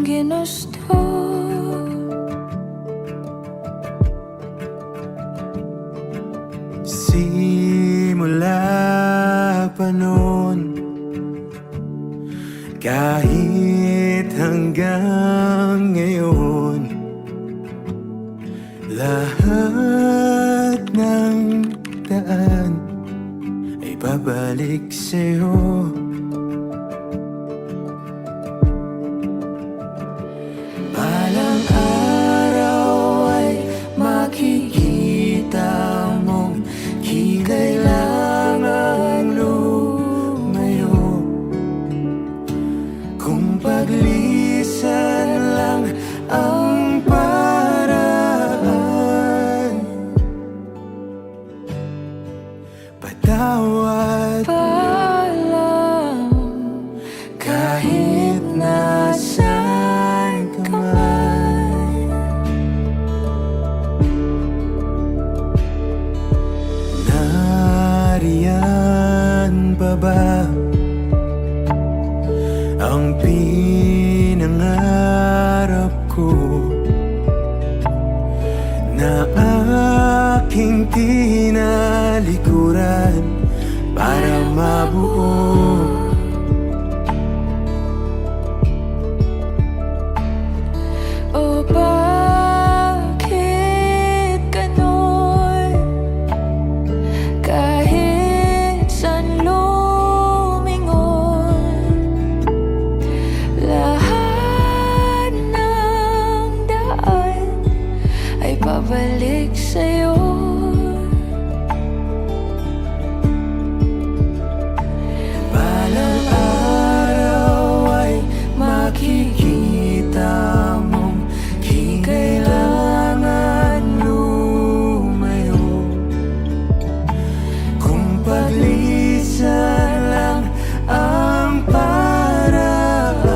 ginusto. Simula pa noon, kahit hanggang ngayon, lahat ng daan ay babalik sa'yo. Balang araw ay makikita mong di kailangan lumayo. Kung paglisan lang ang paraan, patawad Paalam, kahit nasaan ka man. Nariyan pa ba ang pinangarap ko na aking tinalikuran para mabuo? o bakit ganon? Kahit saan lumingon, lahat ng daan ay babalik sa'yo. Balang araw ay makikita mong di kailangan lumayo. Kung paglisan lang ang paraan,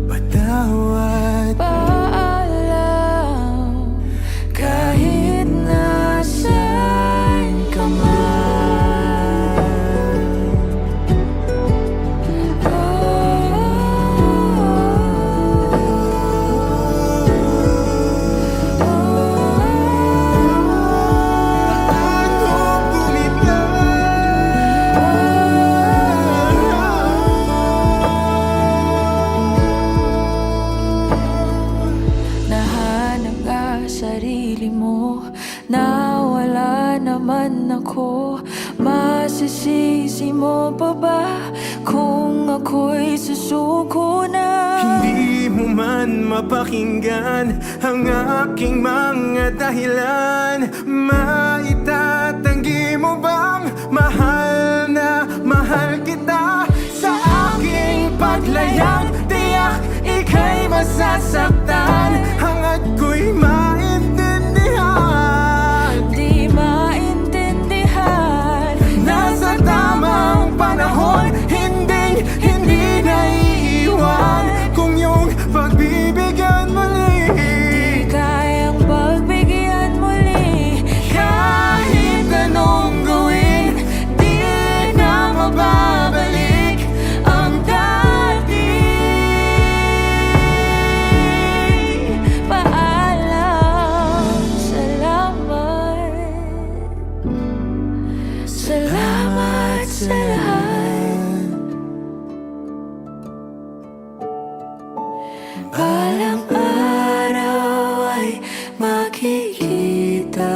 patawad Paalam, kahit nasaan ka man. Paano Nahanap ka sarili mo, nawala naman ako. Masisisi mo pa ba kung ako'y susuko na? Hindi mo man mapakinggan ang aking mga dahilan? Maitatanggi mo bang mahal na mahal kita? Sa aking paglayang tiyak ika'y masasaktan. Hangad ko'y maintindihan, Di maintindihan, nasa tamang panahon, hindi naiiwan. Kung yung pagbibigyan muli, di kayang pagbigyan muli. kahit anong gawin, di na mababalik ang dati. Paalam, salamat. Salamat sa lahat. Balang araw ay makikita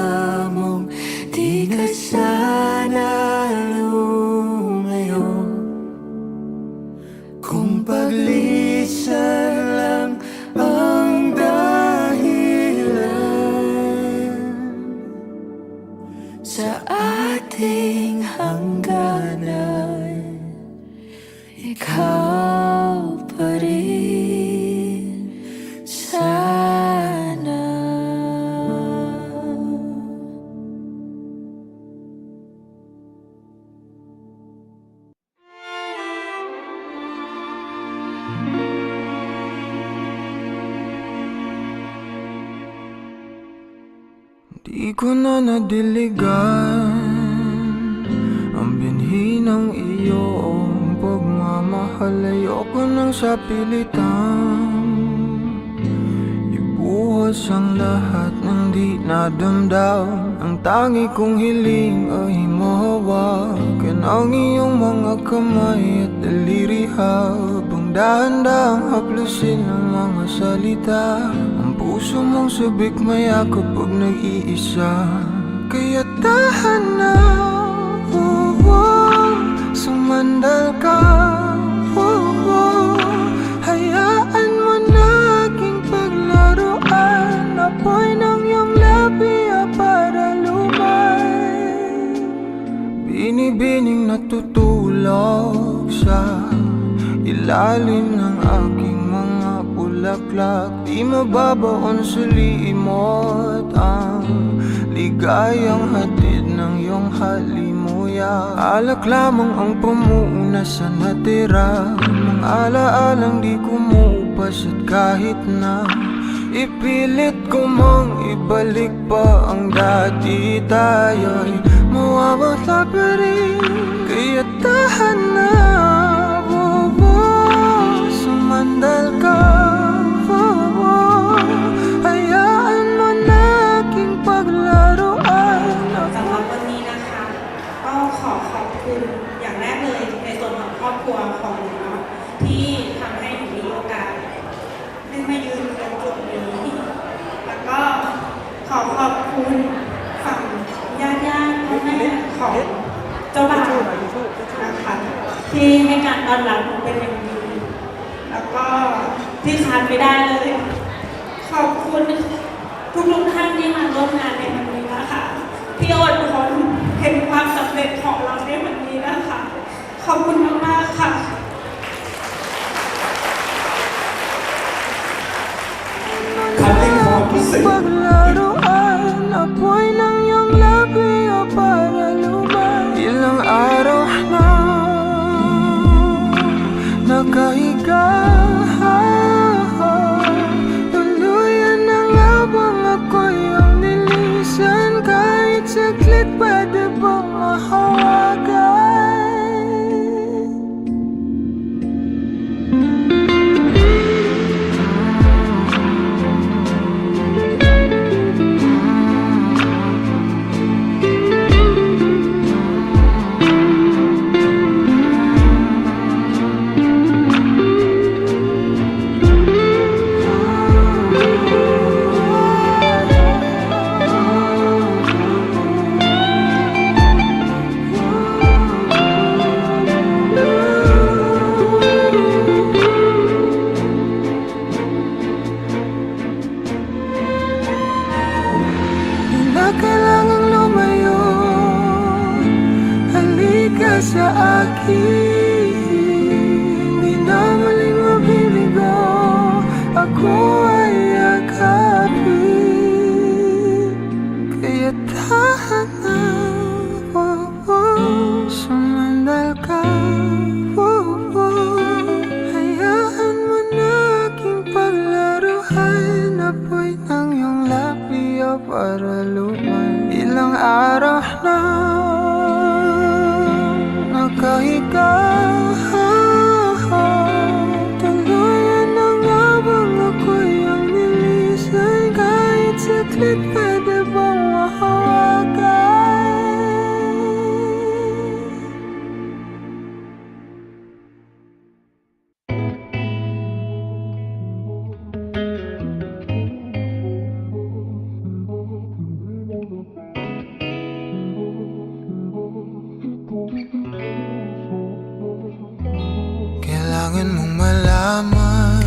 mong di ka sana lumayo. Kung paglisan lang ang dahilan Sa ating hangganan, ikaw pa rin sana. Di ko na nadiligan ang binhi ng iyong pagmamahal. mahal, ayoko nang sa pilitan. Ibuhos ang lahat ng di nadamdam. Ang tangi kong hiling ay mahawakan ang iyong mga kamay at daliri, habang dahan-dahang haplusin ang mga salita. Ang puso mong sabik mayakap pag nag-iisa. Kaya tahan na, sumandal ka, hayaan mo na aking paglaruan. Apoy ng iyong labi para lumay, binibining natutulog sa ilalim ng aking mga bulaklak. Di mababaon sa limot ang ligayang hatid ng iyong halimuyak. Alak lamang ang pamuuna sa natira, mga alaalang di kumupas. At kahit na ipilit ko mang ibalik pa ang dati, tayo'y mawawala pa rin. Kaya tahan na, sumandal ka, hayaan mo na aking paglaruan. สำหรับวันนี้นะคะก็ขอขอบคุณอย่างแรกเลยในส่วนของครอบครัวของหนูเนาะที่ทำให้หนูมีโอกาสได้มายืนตรงจุดนี้แล้วก็ขอขอบคุณฝั่งญาติพ่อแม่ของเจ้าบ่าวนะคะที่ให้การต้อนรับหนูเป็นอย่างดีแล้วก็ที่ขาดไม่ได้เลยขอบคุณทุกท่านที่มาร่วมงานในวันนี้นะคะที่อดทนเห็นความสำเร็จของเราในวันนี้นะคะขอบคุณมากๆค่ะ Aking paglaruan, apoy ng iyong labi para lumay. Ilang araw na nakahiga, tuluyan na nga bang ako'y ang nilisan. Kahit saglit pwede bang mahawagan? Kailangang lumayo, halika sa akin. Di na muling mabibigo, ako ay yakapin. Kaya tahan na, sumandal ka, hayaan mo na aking paglaruan. Apoy ng iyong labi para lumay. Ilang araw na nakahiga, tuluyan na nga bang ako'y ang nilisan. Kahit saglit pwede bang mahawagan? Kailangan mong malaman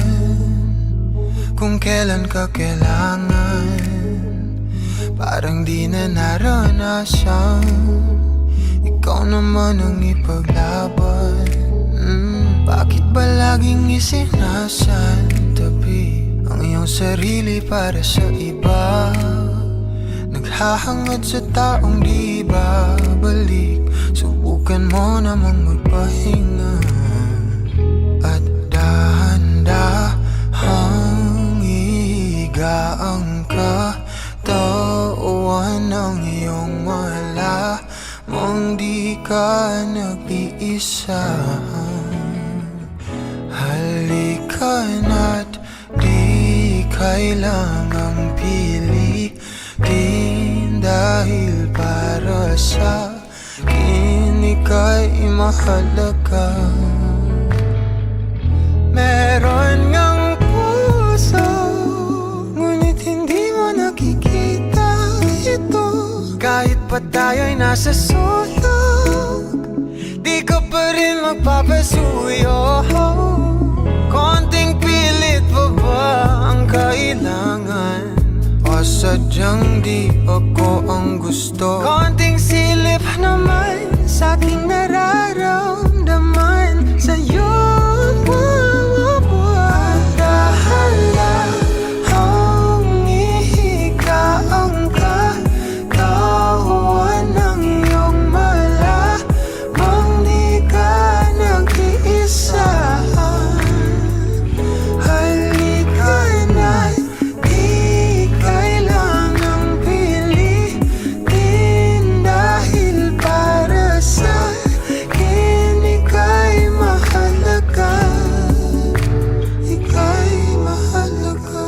kung kailan ka kailangan. Parang di na naranasan, ikaw naman ang ipaglaban. Bakit ba laging isinasantabi ang iyong sarili para sa iba? Naghahangad sa taong di babalik. Subukan mo namang magpahinga at dahan-dahang ihiga ang katawan ng iyong wala mong di ka nag-iisa. kailangang piliin dahil para sa akin ika'y mahalaga. Meron ngang puso, ngunit hindi mo nakikita ito. Kahit pa tayo'y nasa sulok, di ka pa rin magpapasuyo. Konting pilit pa ba ang kailangan? O sadyang di ako ang gusto? Konting silip naman sa aking nararamdaman sa'yo. Dahan-dahang ihika ang katawan ng iyong malamang di ka nag-iisa. Halika na't di kailangang pilitin dahil para sa'kin ika'y mahalaga. Ika'y mahalaga.